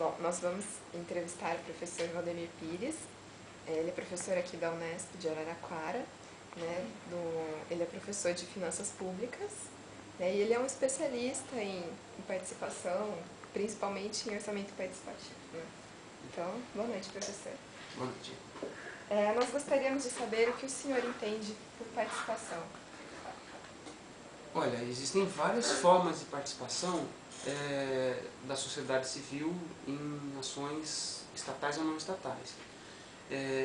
Bom, nós vamos entrevistar o professor Valdemir Pires. Ele é professor aqui da Unesp de Araraquara, né? Ele é professor de Finanças Públicas, né? E ele é um especialista em participação, principalmente em orçamento participativo, né? Então, boa noite, professor. Boa noite. Nós gostaríamos de saber o que o senhor entende por participação. Olha, existem várias formas de participação da sociedade civil em ações estatais ou não estatais.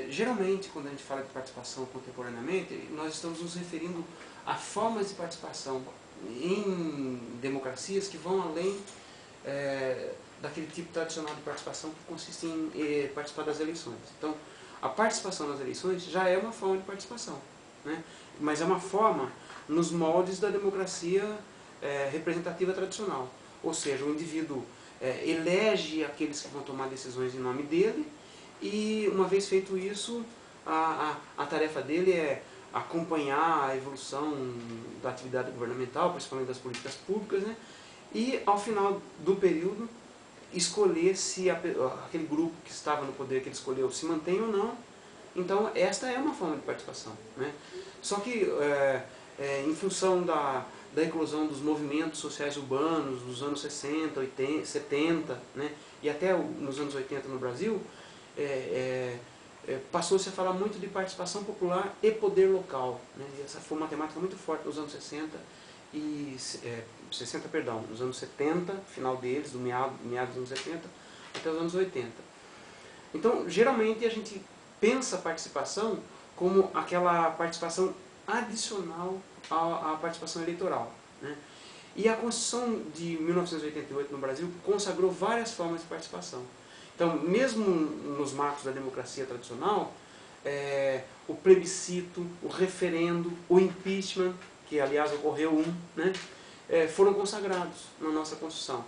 Geralmente, quando a gente fala de participação contemporaneamente, nós estamos nos referindo a formas de participação em democracias que vão além daquele tipo tradicional de participação que consiste em participar das eleições. Então, a participação nas eleições já é uma forma de participação, né? Mas é uma forma nos moldes da democracia representativa tradicional. Ou seja, o indivíduo elege aqueles que vão tomar decisões em nome dele e, uma vez feito isso, a tarefa dele é acompanhar a evolução da atividade governamental, principalmente das políticas públicas, né? E, ao final do período, escolher se aquele grupo que estava no poder que ele escolheu se mantém ou não. Então, esta é uma forma de participação, né? Só que, em função da eclosão dos movimentos sociais urbanos nos anos 60, 80, 70, né, e até nos anos 80 no Brasil, passou-se a falar muito de participação popular e poder local, né? E essa foi uma temática muito forte nos anos 60 e 60, perdão, nos anos 70, final deles, do meados dos anos 70 até os anos 80. Então, geralmente a gente pensa a participação como aquela participação adicional à participação eleitoral, né? E a Constituição de 1988 no Brasil consagrou várias formas de participação. Então, mesmo nos marcos da democracia tradicional, o plebiscito, o referendo, o impeachment, que aliás ocorreu né, foram consagrados na nossa Constituição.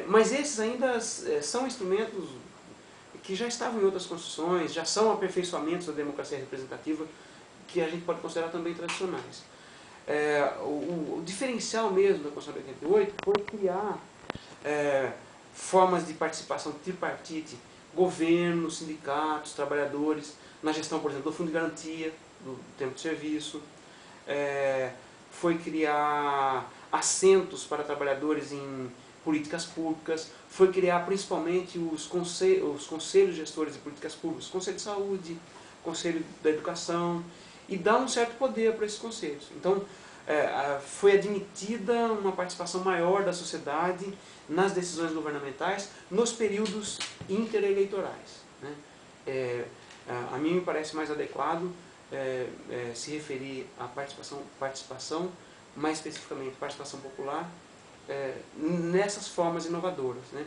Mas esses ainda são instrumentos que já estavam em outras constituições, já são aperfeiçoamentos da democracia representativa, que a gente pode considerar também tradicionais. O diferencial mesmo da Constituição de 88 foi criar formas de participação tripartite, governo, sindicatos, trabalhadores, na gestão, por exemplo, do Fundo de Garantia, do tempo de serviço, foi criar assentos para trabalhadores em políticas públicas, foi criar principalmente os conselhos gestores de políticas públicas, Conselho de Saúde, Conselho da Educação, e dar um certo poder para esses conselhos. Então, foi admitida uma participação maior da sociedade nas decisões governamentais nos períodos intereleitorais, né? A mim me parece mais adequado se referir à participação, mais especificamente participação popular, nessas formas inovadoras, né?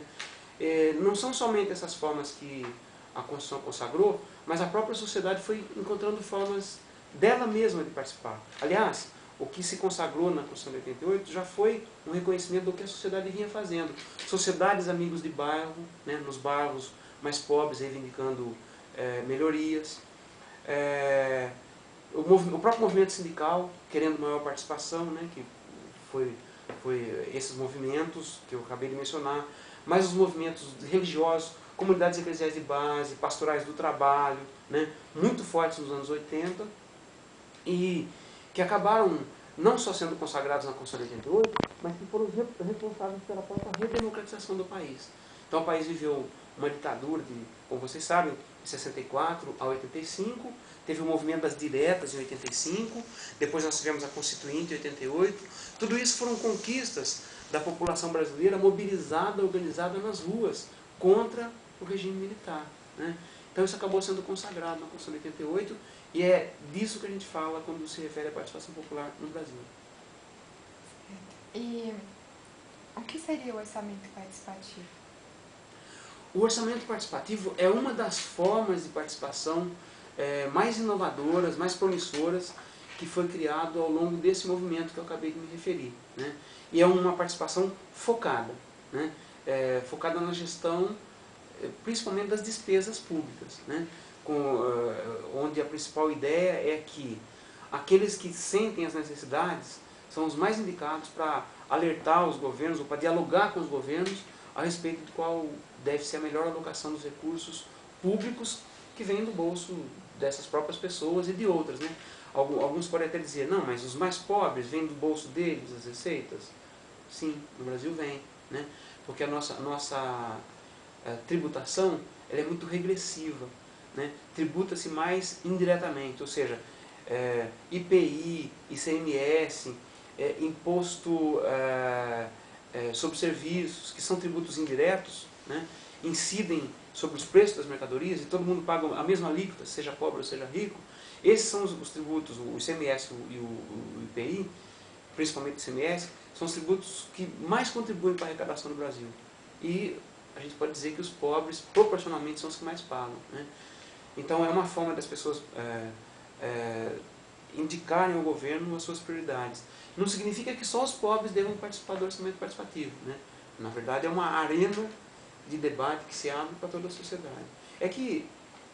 Não são somente essas formas que a Constituição consagrou, mas a própria sociedade foi encontrando formas dela mesma de participar. Aliás, o que se consagrou na Constituição de 88 já foi um reconhecimento do que a sociedade vinha fazendo. Sociedades amigos de bairro, né, nos bairros mais pobres, reivindicando melhorias. O próprio movimento sindical, querendo maior participação, né, que foi esses movimentos que eu acabei de mencionar, mas os movimentos religiosos, comunidades eclesiais de base, pastorais do trabalho, né, muito fortes nos anos 80, e que acabaram não só sendo consagrados na Constituição de 88, mas que foram responsáveis pela própria redemocratização do país. Então o país viveu uma ditadura, como vocês sabem, de 64 a 85, teve o movimento das diretas em 85, depois nós tivemos a Constituinte em 88, tudo isso foram conquistas da população brasileira mobilizada, organizada nas ruas, contra o regime militar, né? Então isso acabou sendo consagrado na Constituição de 88, e é disso que a gente fala quando se refere à participação popular no Brasil. E o que seria o orçamento participativo? O orçamento participativo é uma das formas de participação mais inovadoras, mais promissoras, que foi criado ao longo desse movimento que eu acabei de me referir, né? E é uma participação focada, né? Focada na gestão, principalmente das despesas públicas, né? Onde a principal ideia é que aqueles que sentem as necessidades são os mais indicados para alertar os governos, ou para dialogar com os governos, a respeito de qual deve ser a melhor alocação dos recursos públicos que vêm do bolso dessas próprias pessoas e de outras, né? Alguns podem até dizer, não, mas os mais pobres vêm do bolso deles as receitas. Sim, no Brasil vem, né? Porque a nossa tributação ela é muito regressiva, né? Tributa-se mais indiretamente, ou seja, IPI, ICMS, imposto sobre serviços, que são tributos indiretos, né? Incidem sobre os preços das mercadorias e todo mundo paga a mesma alíquota, seja pobre ou seja rico. Esses são os tributos, o ICMS e o IPI, principalmente o ICMS, são os tributos que mais contribuem para a arrecadação do Brasil. E a gente pode dizer que os pobres, proporcionalmente, são os que mais pagam, né? Então é uma forma das pessoas indicarem ao governo as suas prioridades. Não significa que só os pobres devam participar do orçamento participativo, né? Na verdade é uma arena de debate que se abre para toda a sociedade. É que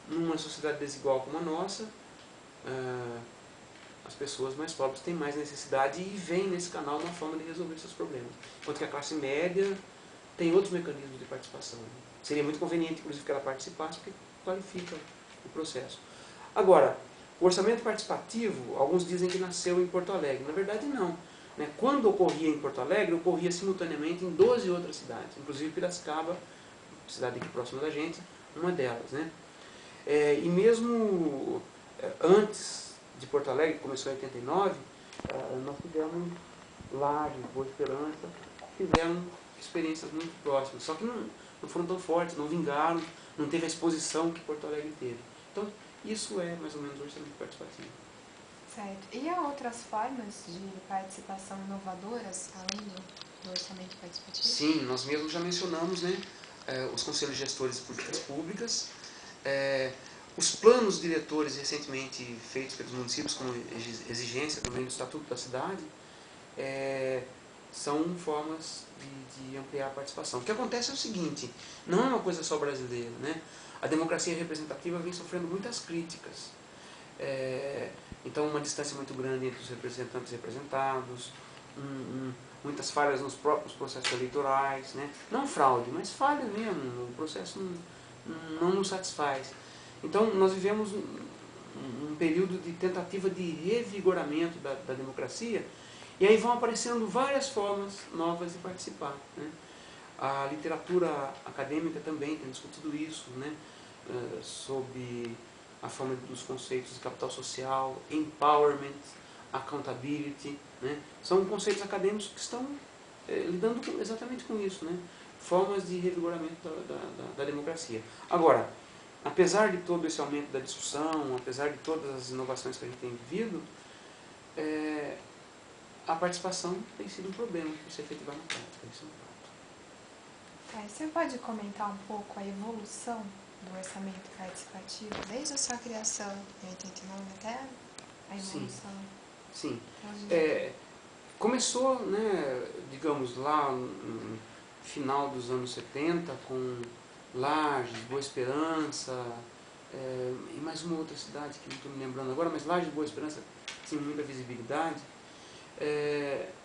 numa sociedade desigual como a nossa, as pessoas mais pobres têm mais necessidade e veem nesse canal uma forma de resolver seus problemas. Enquanto que a classe média tem outros mecanismos de participação. Seria muito conveniente, inclusive, que ela participasse, porque qualifica o processo. Agora, o orçamento participativo, alguns dizem que nasceu em Porto Alegre. Na verdade, não, né? Quando ocorria em Porto Alegre, ocorria simultaneamente em 12 outras cidades, inclusive Piracicaba, cidade aqui próxima da gente, uma delas, né? E mesmo antes de Porto Alegre, que começou em 89, nós tivemos Lages, Boa Esperança, que fizeram experiências muito próximas, só que não foram tão fortes, não vingaram, não teve a exposição que Porto Alegre teve. Então, isso é mais ou menos o orçamento participativo. Certo. E há outras formas de participação inovadoras, além do orçamento participativo? Sim, nós mesmos já mencionamos, né, os conselhos gestores de políticas públicas, os planos diretores recentemente feitos pelos municípios como exigência também do Estatuto da Cidade, são formas de ampliar a participação. O que acontece é o seguinte, não é uma coisa só brasileira, né? A democracia representativa vem sofrendo muitas críticas. Então, uma distância muito grande entre os representantes e representados, muitas falhas nos próprios processos eleitorais, né? Não fraude, mas falha mesmo, o processo não nos satisfaz. Então, nós vivemos um período de tentativa de revigoramento da democracia, e aí vão aparecendo várias formas novas de participar, né? A literatura acadêmica também tem discutido isso, né? Sob a forma dos conceitos de capital social, empowerment, accountability, né? São conceitos acadêmicos que estão lidando exatamente com isso, né? Formas de revigoramento da democracia. Agora, apesar de todo esse aumento da discussão, apesar de todas as inovações que a gente tem vivido, a participação tem sido um problema para se efetivar na prática. Isso é um fato. Você pode comentar um pouco a evolução do orçamento participativo, desde a sua criação em 89 até a evolução? Sim. Começou, né, digamos, lá no final dos anos 70, com Lages, Boa Esperança, e mais uma outra cidade que não estou me lembrando agora, mas Lages e Boa Esperança tinha muita visibilidade,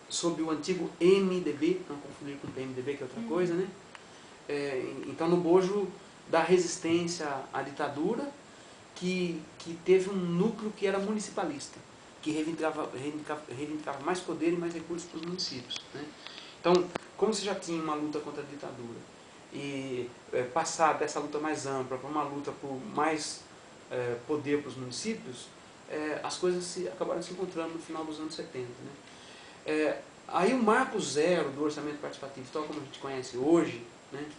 sob o antigo MDB, não confundir com o PMDB, que é outra coisa, né? Então, no bojo da resistência à ditadura, que teve um núcleo que era municipalista, que reivindicava mais poder e mais recursos para os municípios, né? Então, como se já tinha uma luta contra a ditadura, e passar dessa luta mais ampla para uma luta por mais poder para os municípios, as coisas acabaram se encontrando no final dos anos 70. Né? Aí o marco zero do orçamento participativo, tal como a gente conhece hoje, né,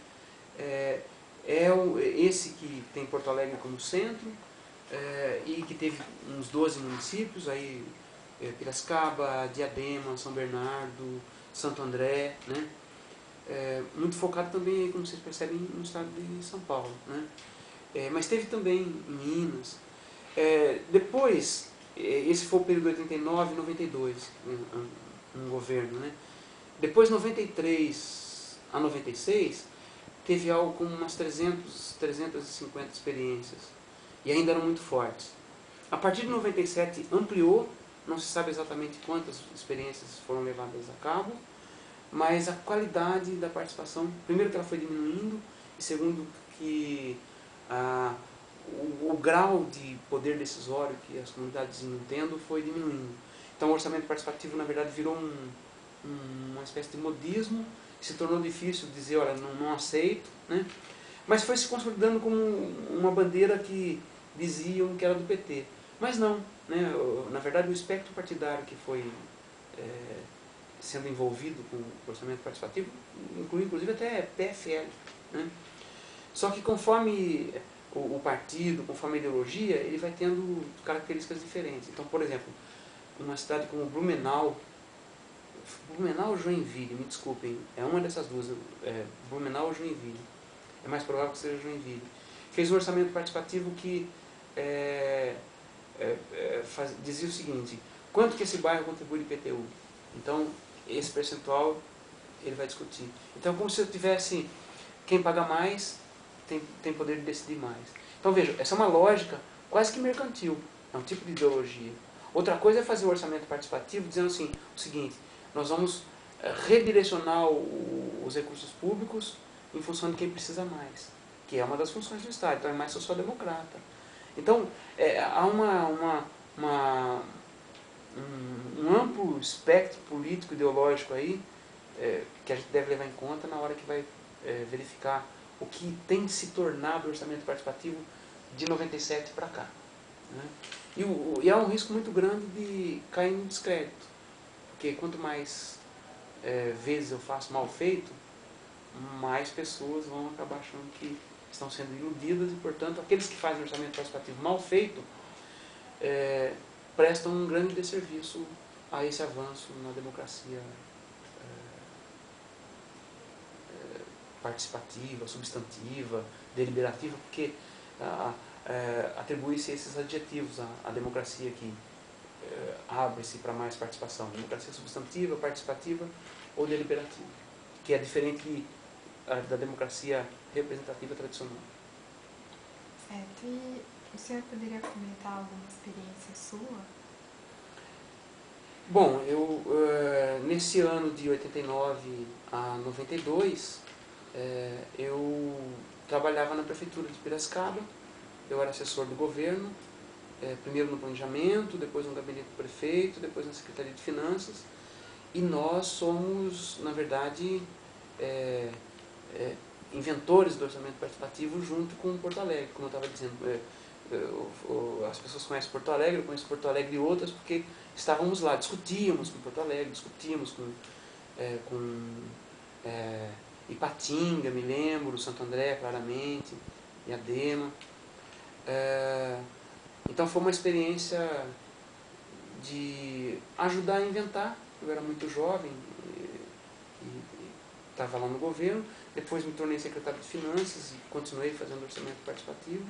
esse que tem Porto Alegre como centro, e que teve uns 12 municípios, aí, Piracicaba, Diadema, São Bernardo, Santo André, né? Muito focado também, como vocês percebem, no estado de São Paulo, né? Mas teve também em Minas. Depois, esse foi o período de 89 e 92, um governo, né? Depois, 93 a 96, teve algo como umas 350 experiências, e ainda eram muito fortes. A partir de 97 ampliou, não se sabe exatamente quantas experiências foram levadas a cabo, mas a qualidade da participação, primeiro que ela foi diminuindo, e segundo que o grau de poder decisório que as comunidades iam tendo foi diminuindo. Então o orçamento participativo, na verdade, virou uma espécie de modismo, se tornou difícil dizer, olha, não aceito, né? Mas foi se consolidando como uma bandeira que diziam que era do PT. Mas não, né? Na verdade, o espectro partidário que foi sendo envolvido com o orçamento participativo inclui inclusive até PFL, né? Só que conforme o partido, conforme a ideologia, ele vai tendo características diferentes. Então, por exemplo, uma cidade como Blumenau ou Joinville, me desculpem, é uma dessas duas, Blumenau ou Joinville, é mais provável que seja Joinville, fez um orçamento participativo que dizia o seguinte: quanto que esse bairro contribui de IPTU? Então, esse percentual ele vai discutir. Então, é como se eu tivesse quem paga mais tem poder de decidir mais. Então, veja, essa é uma lógica quase que mercantil, é um tipo de ideologia. Outra coisa é fazer o orçamento participativo dizendo assim, o seguinte: nós vamos redirecionar os recursos públicos em função de quem precisa mais, que é uma das funções do Estado, então é mais social-democrata. Então, há um amplo espectro político ideológico aí que a gente deve levar em conta na hora que vai verificar o que tem se tornado o orçamento participativo de 97 para cá, né? E há um risco muito grande de cair no descrédito, porque quanto mais vezes eu faço mal feito, mais pessoas vão acabar achando que estão sendo iludidas e, portanto, aqueles que fazem orçamento participativo mal feito prestam um grande desserviço a esse avanço na democracia participativa, substantiva, deliberativa, porque atribui-se esses adjetivos à democracia que abre-se para mais participação. Democracia substantiva, participativa ou deliberativa, que é diferente da democracia representativa tradicional. Certo. E o senhor poderia comentar alguma experiência sua? Bom, eu nesse ano de 89 a 92, eu trabalhava na prefeitura de Piracicaba. Eu era assessor do governo, primeiro no planejamento, depois no gabinete do prefeito, depois na Secretaria de Finanças. E nós somos, na verdade, inventores do orçamento participativo junto com Porto Alegre, como eu estava dizendo. As pessoas conhecem Porto Alegre, eu conheço Porto Alegre e outras, porque estávamos lá, discutíamos com Porto Alegre, discutíamos com Ipatinga, me lembro, Santo André, claramente, Diadema. Então foi uma experiência de ajudar a inventar. Eu era muito jovem e estava lá no governo, depois me tornei secretário de Finanças e continuei fazendo orçamento participativo.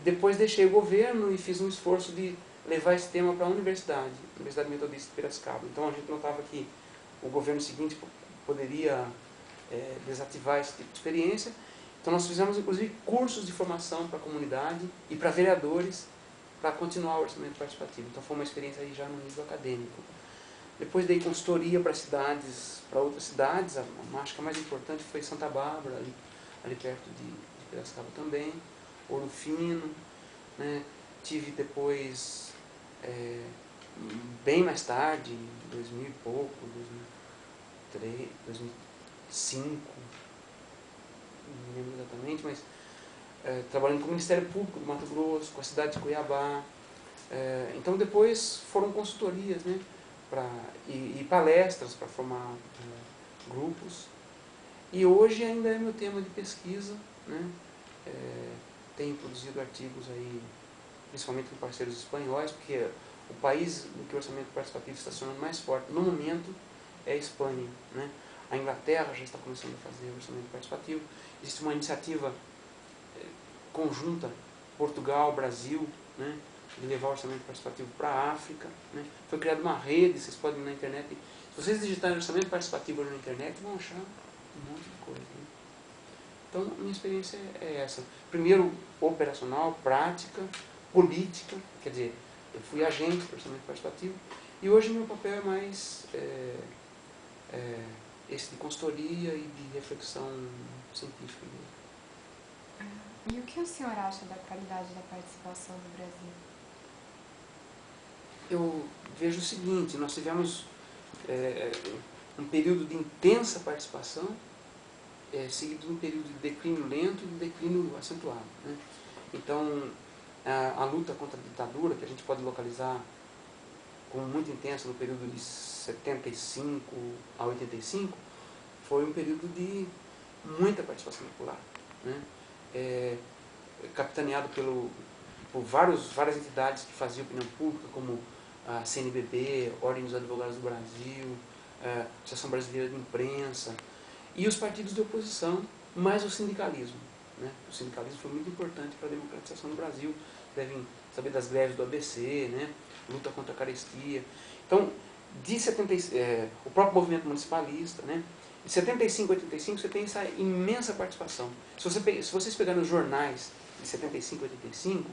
Depois deixei o governo e fiz um esforço de levar esse tema para a Universidade Metodista de Piracicaba. Então a gente notava que o governo seguinte poderia desativar esse tipo de experiência. Então nós fizemos inclusive cursos de formação para a comunidade e para vereadores para continuar o orçamento participativo. Então foi uma experiência aí já no nível acadêmico. Depois dei consultoria para outras cidades. Acho que a mais importante foi Santa Bárbara, ali perto de Piracicaba também. Ouro Fino, né? Tive depois, bem mais tarde, em 2000 e pouco, 2003, 2005, não me lembro exatamente, mas trabalhando com o Ministério Público do Mato Grosso, com a cidade de Cuiabá. Então depois foram consultorias, né? E palestras para formar grupos. E hoje ainda é meu tema de pesquisa, né? Tenho produzido artigos aí, principalmente com parceiros espanhóis, porque o país em que o orçamento participativo está se tornando mais forte no momento é a Espanha, né? A Inglaterra já está começando a fazer orçamento participativo. Existe uma iniciativa conjunta, Portugal, Brasil, né? De levar o orçamento participativo para a África, né? Foi criada uma rede, vocês podem ir na internet. Se vocês digitarem orçamento participativo hoje na internet, vão achar um monte de coisa, né? Então, minha experiência é essa. Primeiro, operacional, prática, política, quer dizer, eu fui agente do orçamento participativo, e hoje meu papel é mais esse de consultoria e de reflexão científica mesmo. E o que o senhor acha da qualidade da participação no Brasil? Eu vejo o seguinte, nós tivemos um período de intensa participação, seguido de um período de declínio lento e de declínio acentuado, né? Então, a luta contra a ditadura, que a gente pode localizar como muito intensa no período de 75 a 85, foi um período de muita participação popular, né? Capitaneado por várias entidades que faziam opinião pública, como a CNBB, Ordem dos Advogados do Brasil, a Associação Brasileira de Imprensa, e os partidos de oposição, mais o sindicalismo, né? O sindicalismo foi muito importante para a democratização do Brasil. Devem saber das greves do ABC, né? Luta contra a carestia. Então, o próprio movimento municipalista, né? De 75 a 85 você tem essa imensa participação. Se vocês pegarem os jornais de 75 a 85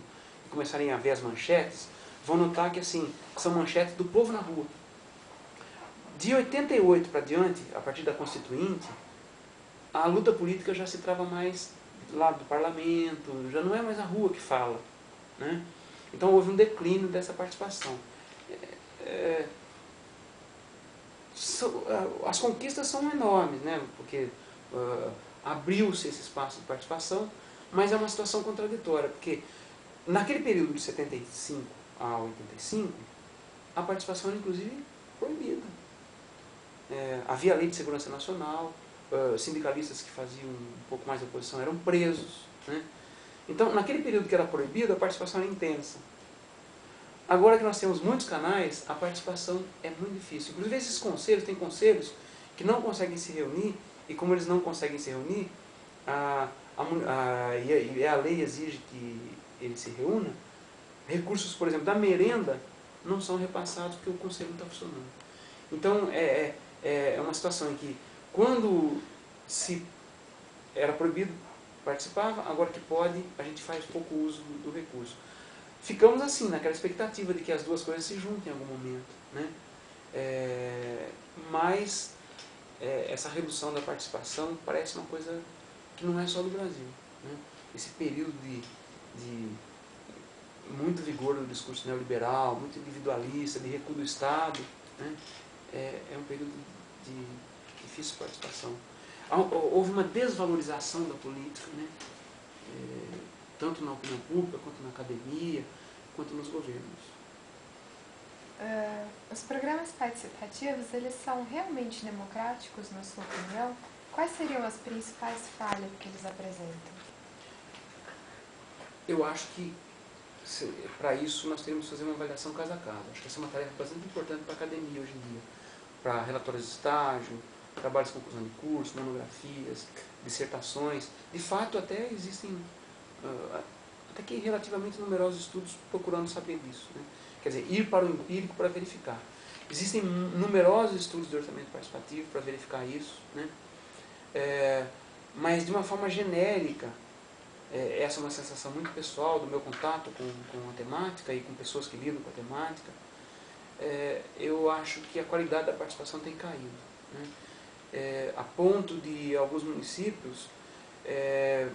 e começarem a ver as manchetes, vão notar que assim, são manchetes do povo na rua. De 88 para diante, a partir da Constituinte, a luta política já se trava mais do lado do parlamento, já não é mais a rua que fala, né? Então houve um declínio dessa participação. As conquistas são enormes, né? Porque abriu-se esse espaço de participação, mas é uma situação contraditória, porque naquele período de 75 a 85, a participação era inclusive proibida. Havia a Lei de Segurança Nacional, sindicalistas que faziam um pouco mais de oposição eram presos, né? Então, naquele período que era proibido, a participação era intensa. Agora que nós temos muitos canais, a participação é muito difícil. Inclusive, esses conselhos, tem conselhos que não conseguem se reunir, e como eles não conseguem se reunir, a lei exige que eles se reúnam, recursos, por exemplo, da merenda não são repassados porque o conselho não está funcionando. Então, é uma situação em que, quando se era proibido, participava, agora que pode, a gente faz pouco uso do recurso. Ficamos assim, naquela expectativa de que as duas coisas se juntem em algum momento, né? Mas essa redução da participação parece uma coisa que não é só do Brasil, né? Esse período de muito vigor do discurso neoliberal, muito individualista, de recuo do Estado, né? É um período de difícil participação. Houve uma desvalorização da política, né? Tanto na opinião pública, quanto na academia, quanto nos governos. Os programas participativos, eles são realmente democráticos, na sua opinião? Quais seriam as principais falhas que eles apresentam? Eu acho que, para isso, nós teríamos que fazer uma avaliação caso a caso. Acho que essa é uma tarefa bastante importante para a academia hoje em dia. Para relatórios de estágio, trabalhos de conclusão de curso, monografias, dissertações. De fato, até existem até que relativamente numerosos estudos procurando saber disso, né? Quer dizer, ir para o empírico para verificar. Existem numerosos estudos de orçamento participativo para verificar isso, né? Mas de uma forma genérica, essa é uma sensação muito pessoal do meu contato com a temática e com pessoas que lidam com a temática. Eu acho que a qualidade da participação tem caído, né? A ponto de alguns municípios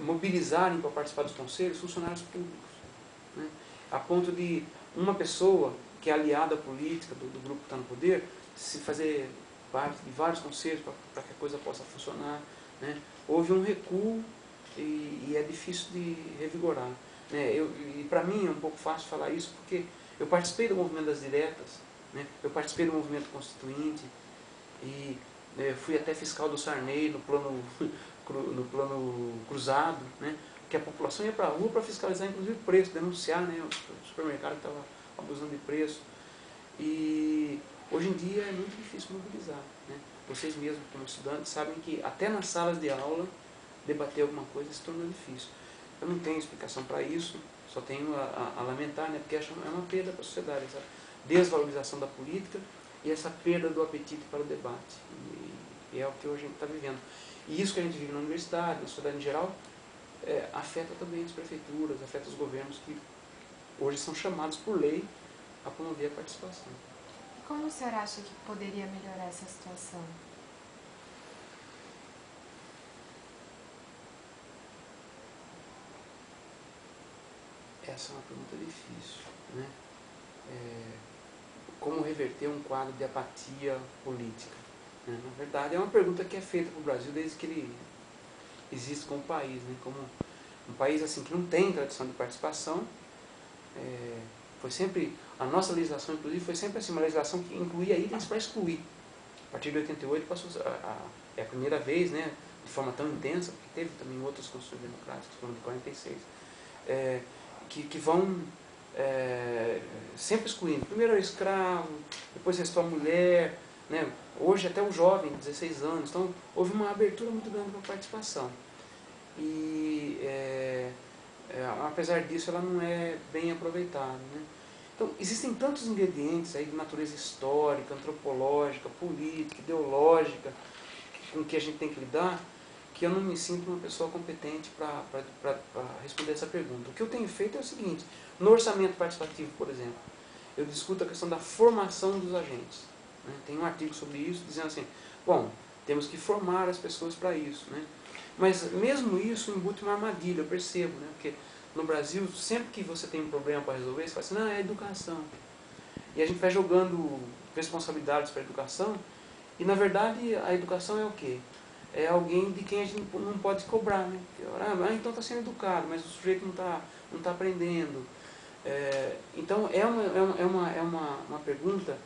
mobilizarem para participar dos conselhos funcionários públicos, né? A ponto de uma pessoa que é aliada à política do grupo que está no poder se fazer parte de vários conselhos para que a coisa possa funcionar, né? Houve um recuo e é difícil de revigorar, né? E para mim é um pouco fácil falar isso porque eu participei do movimento das diretas, né? Eu participei do movimento constituinte e fui até fiscal do Sarney no plano cruzado, né? Que a população ia para a rua para fiscalizar inclusive o preço, denunciar, né, o supermercado que estava abusando de preço. E hoje em dia é muito difícil mobilizar, né? Vocês mesmos, como estudantes, sabem que até nas salas de aula debater alguma coisa se torna difícil. Eu não tenho explicação para isso, só tenho a lamentar, né? Porque é uma perda para a sociedade, essa desvalorização da política e essa perda do apetite para o debate. E é o que hoje a gente está vivendo. E isso que a gente vive na universidade, na sociedade em geral, afeta também as prefeituras, afeta os governos que hoje são chamados por lei a promover a participação. E como o senhor acha que poderia melhorar essa situação? Essa é uma pergunta difícil, né? Como reverter um quadro de apatia política? Né? Na verdade, é uma pergunta que é feita para o Brasil desde que ele existe como país, né? Como um país assim que não tem tradição de participação. Foi sempre, a nossa legislação, inclusive, foi sempre assim, uma legislação que incluía itens para excluir. A partir de 88 passou é a primeira vez, né, de forma tão intensa, porque teve também outras constituições democráticas, como a de 46, que vão sempre excluindo. Primeiro é o escravo, depois restou a mulher, né, hoje até o jovem, 16 anos. Então houve uma abertura muito grande para a participação. E apesar disso ela não é bem aproveitada, né? Então existem tantos ingredientes aí de natureza histórica, antropológica, política, ideológica, com que a gente tem que lidar, que eu não me sinto uma pessoa competente para responder essa pergunta. O que eu tenho feito é o seguinte: no orçamento participativo, por exemplo, eu discuto a questão da formação dos agentes, né? Tem um artigo sobre isso dizendo assim, bom, temos que formar as pessoas para isso, né? Mas mesmo isso embute uma armadilha, eu percebo, né? Porque no Brasil, sempre que você tem um problema para resolver, você fala assim, não, é educação. E a gente vai jogando responsabilidades para a educação, e na verdade a educação é o quê? É alguém de quem a gente não pode cobrar, né? Então está sendo educado, mas o sujeito não tá aprendendo. Então é uma pergunta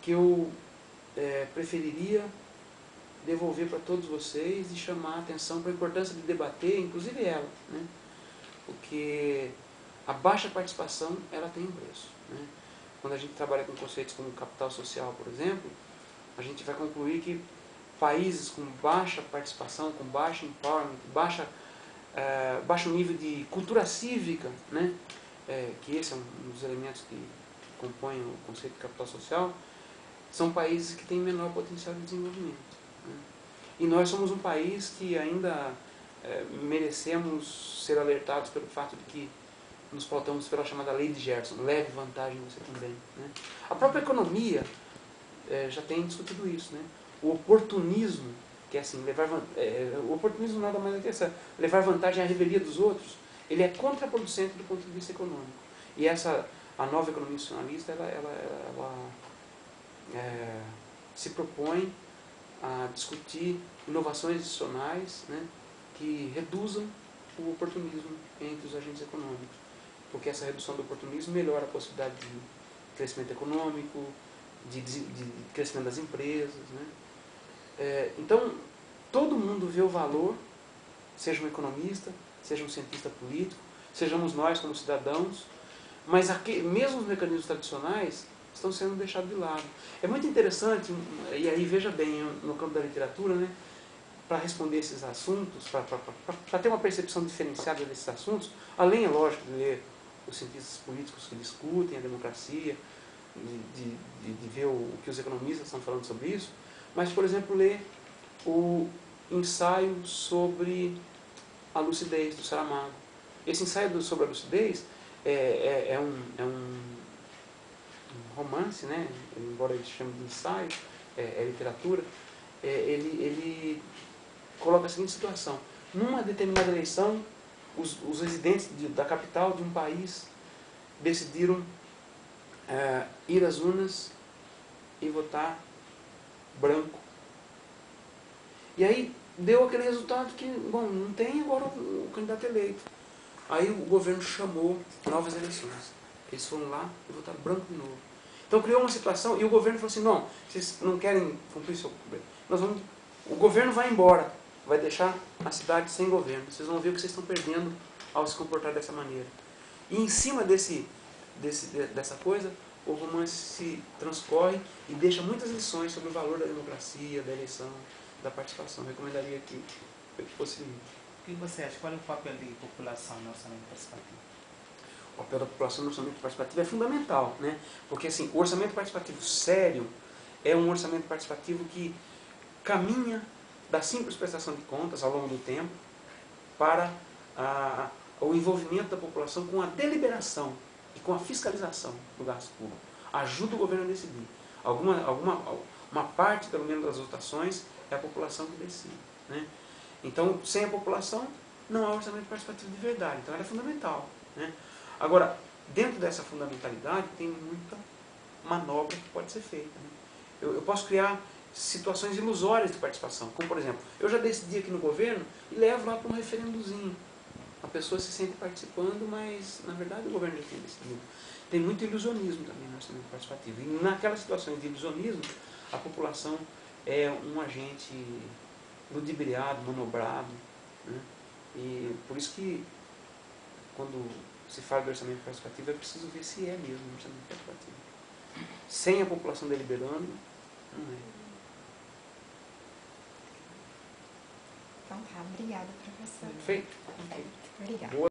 que eu preferiria devolver para todos vocês e chamar a atenção para a importância de debater, inclusive ela, né? Porque a baixa participação ela tem um preço, né? Quando a gente trabalha com conceitos como capital social, por exemplo, a gente vai concluir que países com baixa participação, com baixo empowerment, baixo nível de cultura cívica, né? Que esse é um dos elementos que compõem o conceito de capital social, são países que têm menor potencial de desenvolvimento, né? E nós somos um país que ainda merecemos ser alertados pelo fato de que nos pautamos pela chamada lei de Gerson, leve vantagem você também, né? A própria economia já tem discutido isso, né? O oportunismo, que é assim, o oportunismo nada mais é que essa, levar vantagem à revelia dos outros, ele é contraproducente do ponto de vista econômico. E a nova economia nacionalista, ela se propõe a discutir inovações adicionais, né, que reduzam o oportunismo entre os agentes econômicos. Porque essa redução do oportunismo melhora a possibilidade de crescimento econômico, de crescimento das empresas, né? Então, todo mundo vê o valor, seja um economista, seja um cientista político, sejamos nós como cidadãos, mas mesmo os mecanismos tradicionais estão sendo deixados de lado. É muito interessante, e aí veja bem, no campo da literatura, né, para responder esses assuntos, para ter uma percepção diferenciada desses assuntos, além, é lógico, de ler os cientistas políticos que discutem a democracia, de ver o que os economistas estão falando sobre isso, mas, por exemplo, ler o ensaio sobre a lucidez do Saramago. Esse ensaio sobre a lucidez é um romance, né? Embora ele chame de ensaio, é literatura. Ele coloca a seguinte situação: numa determinada eleição, os residentes da capital de um país decidiram ir às urnas e votar branco. E aí deu aquele resultado que, bom, não tem agora o candidato eleito. Aí o governo chamou novas eleições. Eles foram lá e votaram branco de novo. Então criou uma situação e o governo falou assim, não, vocês não querem cumprir seu... O governo vai embora, vai deixar a cidade sem governo. Vocês vão ver o que vocês estão perdendo ao se comportar dessa maneira. E em cima dessa coisa, o romance se transcorre e deixa muitas lições sobre o valor da democracia, da eleição, da participação. Eu recomendaria que fosse lido. O que você acha? Qual é o papel da população no orçamento participativo? O papel da população no orçamento participativo é fundamental, né? Porque assim, o orçamento participativo sério é um orçamento participativo que caminha da simples prestação de contas ao longo do tempo para o envolvimento da população com a deliberação e com a fiscalização do gasto público. Ajuda o governo a decidir. Uma parte, pelo menos, das votações é a população que decide, né? Então, sem a população, não há orçamento participativo de verdade. Então, ela é fundamental, né? Agora, dentro dessa fundamentalidade, tem muita manobra que pode ser feita. Né? Eu posso criar situações ilusórias de participação, como por exemplo, eu já decidi aqui no governo e levo lá para um referendozinho. A pessoa se sente participando, mas na verdade o governo já tem decidido. Tem muito ilusionismo também no orçamento participativo. E naquelas situações de ilusionismo, a população é um agente ludibriado, manobrado. Né? E por isso que quando se fala de orçamento participativo, é preciso ver se é mesmo um orçamento participativo. Sem a população deliberando, não é. Então tá, obrigada, professor. Feito? Obrigada. Boa.